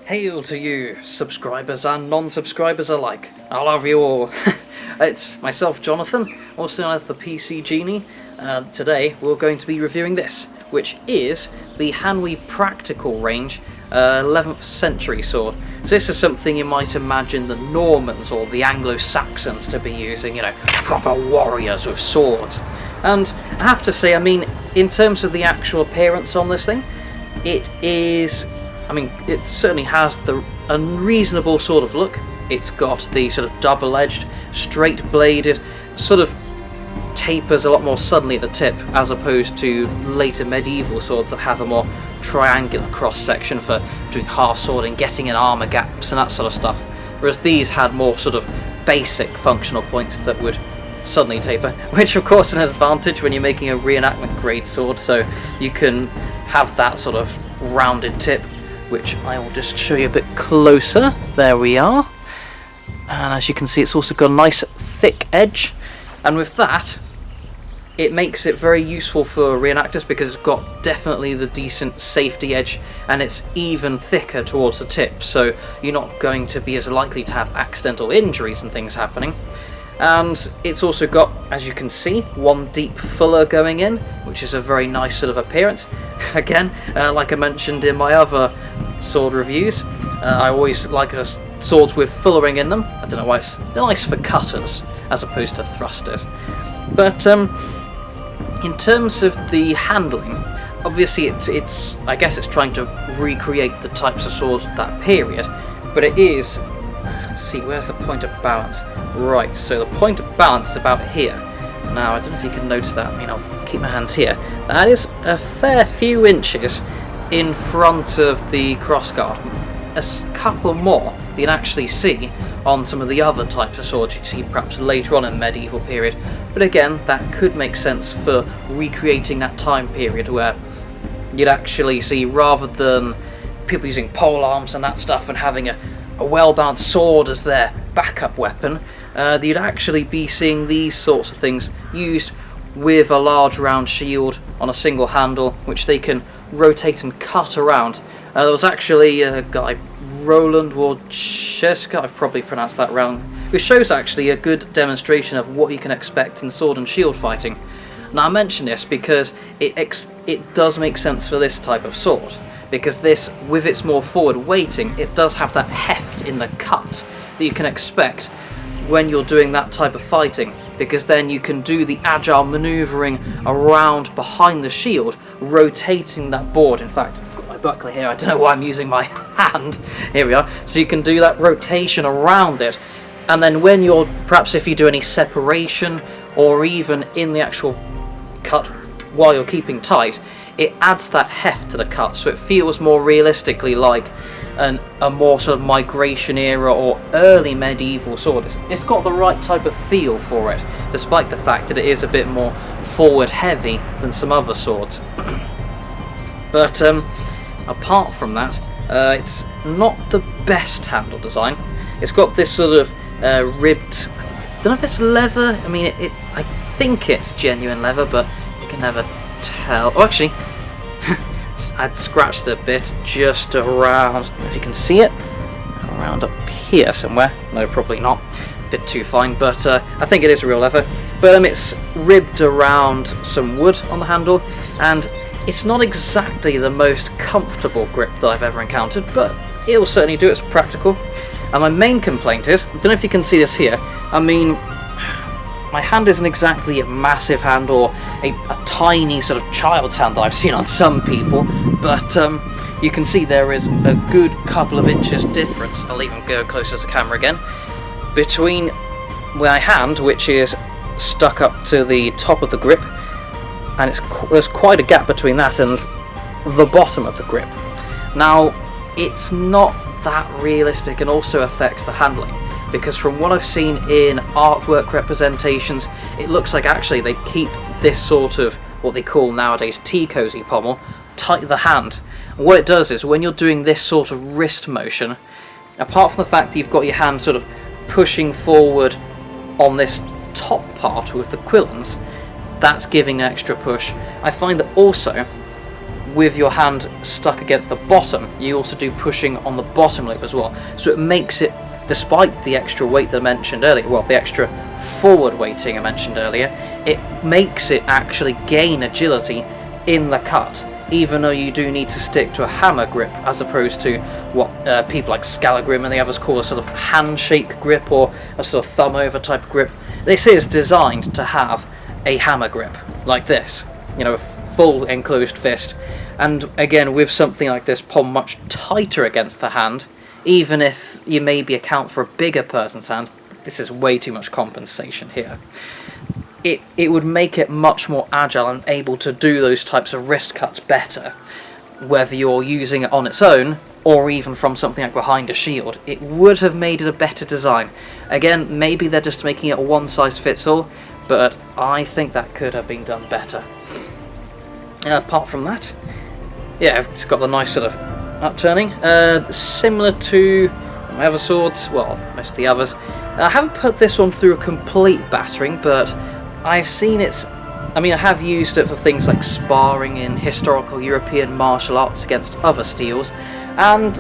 Hail to you, subscribers and non-subscribers alike. I love you all. It's myself, Jonathan, also known as the PC Genie. Today we're going to be reviewing this, which is the Hanwei Practical Range 11th century sword. So this is something you might imagine the Normans or the Anglo-Saxons to be using, proper warriors with swords. And I have to say, in terms of the actual appearance on this thing, it certainly has the unreasonable sort of look. It's got the sort of double-edged, straight-bladed, sort of tapers a lot more suddenly at the tip, as opposed to later medieval swords that have a more triangular cross-section for doing half-swording, getting in armour gaps and that sort of stuff. Whereas these had more sort of basic functional points that would suddenly taper, which of course is an advantage when you're making a reenactment grade sword, so you can have that sort of rounded tip, which I will just show you a bit closer. There we are. And as you can see, it's also got a nice thick edge, and with that it makes it very useful for reenactors because it's got definitely the decent safety edge, and it's even thicker towards the tip, so you're not going to be as likely to have accidental injuries and things happening. And it's also got, as you can see, one deep fuller going in, which is a very nice sort of appearance. Again, like I mentioned in my other sword reviews, I always like swords with fullering in them. I don't know why, they're nice for cutters as opposed to thrusters. But in terms of the handling, obviously it's I guess it's trying to recreate the types of swords of that period, but it is, let's see, where's the point of balance? Right, so the point of balance is about here. Now, I don't know if you can notice that. I'll keep my hands here. That is a fair few inches in front of the crossguard. A couple more that you can actually see on some of the other types of swords you see perhaps later on in the medieval period. But again, that could make sense for recreating that time period where you'd actually see, rather than people using pole arms and that stuff and having a well-balanced sword as their backup weapon, you'd actually be seeing these sorts of things used with a large round shield on a single handle, which they can rotate and cut around. There was actually a guy, Roland Warcheska, I've probably pronounced that wrong, who shows actually a good demonstration of what you can expect in sword and shield fighting. Now I mention this because it does make sense for this type of sword, because this, with its more forward weighting, it does have that heft in the cut that you can expect when you're doing that type of fighting, because then you can do the agile manoeuvring around behind the shield, rotating that board. In fact, I've got my buckler here, I don't know why I'm using my hand, here we are, so you can do that rotation around it, and then when you're, perhaps if you do any separation, or even in the actual cut while you're keeping tight, it adds that heft to the cut, so it feels more realistically like a more sort of migration era or early medieval sword. It's got the right type of feel for it, despite the fact that it is a bit more forward heavy than some other swords. But apart from that, it's not the best handle design. It's got this sort of ribbed, I don't know if it's leather, I think it's genuine leather, but you can never tell. Oh, actually, I'd scratched a bit just around, if you can see it, around up here somewhere. No, probably not, a bit too fine, but I think it is real leather. But it's ribbed around some wood on the handle, and it's not exactly the most comfortable grip that I've ever encountered, but it'll certainly do. It's practical. And my main complaint is, I don't know if you can see this here, my hand isn't exactly a massive hand or a tiny sort of child's hand that I've seen on some people, but you can see there is a good couple of inches difference, I'll even go closer to the camera again, between my hand, which is stuck up to the top of the grip, and there's quite a gap between that and the bottom of the grip. Now, it's not that realistic and also affects the handling, because from what I've seen in artwork representations, it looks like actually they keep this sort of, what they call nowadays tea-cozy pommel, tight to the hand. And what it does is, when you're doing this sort of wrist motion, apart from the fact that you've got your hand sort of pushing forward on this top part with the quillons, that's giving an extra push. I find that also, with your hand stuck against the bottom, you also do pushing on the bottom loop as well. So it makes it, despite the extra weight that I mentioned earlier, well, the extra forward weighting I mentioned earlier, it makes it actually gain agility in the cut, even though you do need to stick to a hammer grip as opposed to what people like Scalagrim and the others call a sort of handshake grip or a sort of thumb over type grip. This is designed to have a hammer grip like this, you know, a full enclosed fist, and again with something like this palm much tighter against the hand, even if you maybe account for a bigger person's hand, this is way too much compensation here. It would make it much more agile and able to do those types of wrist cuts better, whether you're using it on its own or even from something like behind a shield. It would have made it a better design. Again, maybe they're just making it a one-size-fits-all, but I think that could have been done better. Apart from that, yeah, it's got the nice sort of upturning, similar to my other swords, well, most of the others. I haven't put this one through a complete battering, but I've seen its, I mean, I have used it for things like sparring in historical European martial arts against other steels, and,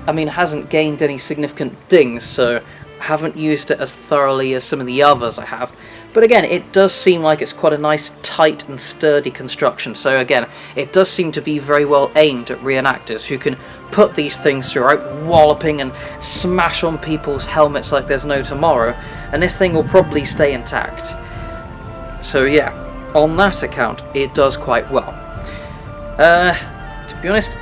I mean, it hasn't gained any significant dings, so I haven't used it as thoroughly as some of the others I have. But again, it does seem like it's quite a nice, tight and sturdy construction, so again, it does seem to be very well aimed at reenactors who can put these things through, right, walloping and smash on people's helmets like there's no tomorrow, and this thing will probably stay intact. So yeah, on that account, it does quite well. To be honest,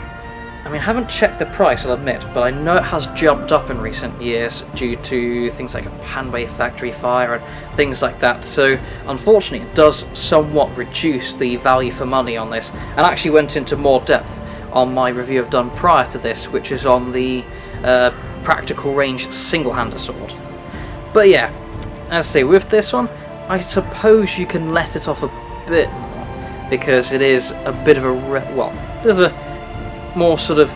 I mean, I haven't checked the price, I'll admit, but I know it has jumped up in recent years due to things like a Hanwei factory fire and things like that, so unfortunately it does somewhat reduce the value for money on this, and actually went into more depth on my review I've done prior to this, which is on the practical range single-hander sword. But yeah, as I say, with this one, I suppose you can let it off a bit more, because it is a bit of a more sort of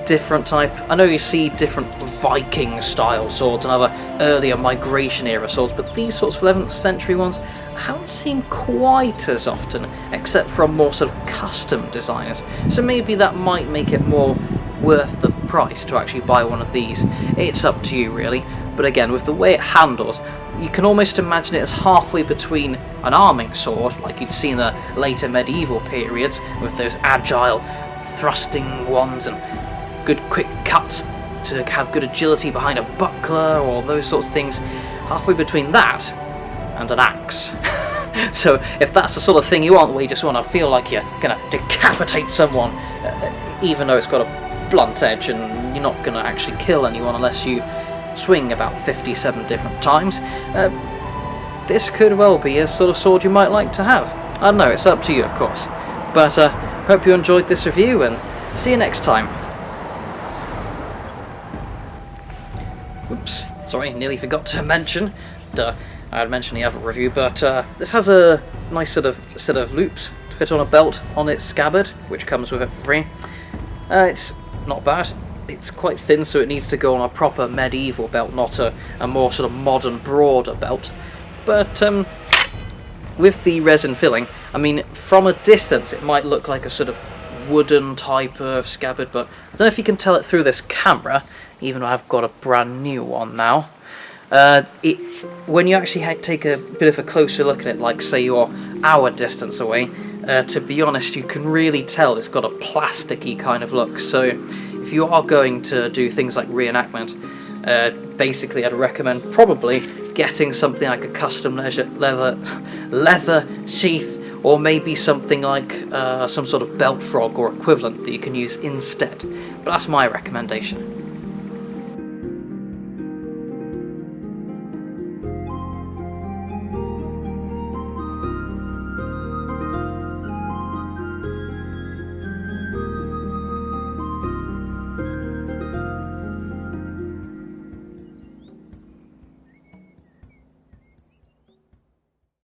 different type. I know you see different Viking style swords and other earlier migration era swords, but these sorts of 11th century ones I haven't seen quite as often, except from more sort of custom designers, so maybe that might make it more worth the price to actually buy one of these. It's up to you really, but again, with the way it handles, you can almost imagine it as halfway between an arming sword, like you'd see in the later medieval periods, with those agile thrusting ones and good quick cuts to have good agility behind a buckler or those sorts of things, halfway between that and an axe. So if that's the sort of thing you want, where you just want to feel like you're going to decapitate someone, even though it's got a blunt edge and you're not going to actually kill anyone unless you swing about 57 different times, this could well be a sort of sword you might like to have. I don't know, it's up to you of course. But hope you enjoyed this review, and see you next time. Oops, sorry, nearly forgot to mention. I had mentioned the other review, but this has a nice sort of set of loops to fit on a belt on its scabbard, which comes with it for free. It's not bad. It's quite thin, so it needs to go on a proper medieval belt, not a more sort of modern, broader belt. But with the resin filling, I mean, from a distance it might look like a sort of wooden type of scabbard, but I don't know if you can tell it through this camera, even though I've got a brand new one now. When you actually take a bit of a closer look at it, like say you're hour distance away, to be honest, you can really tell it's got a plasticky kind of look. So if you are going to do things like reenactment, basically I'd recommend probably getting something like a custom leather sheath, or maybe something like some sort of belt frog or equivalent that you can use instead. But that's my recommendation.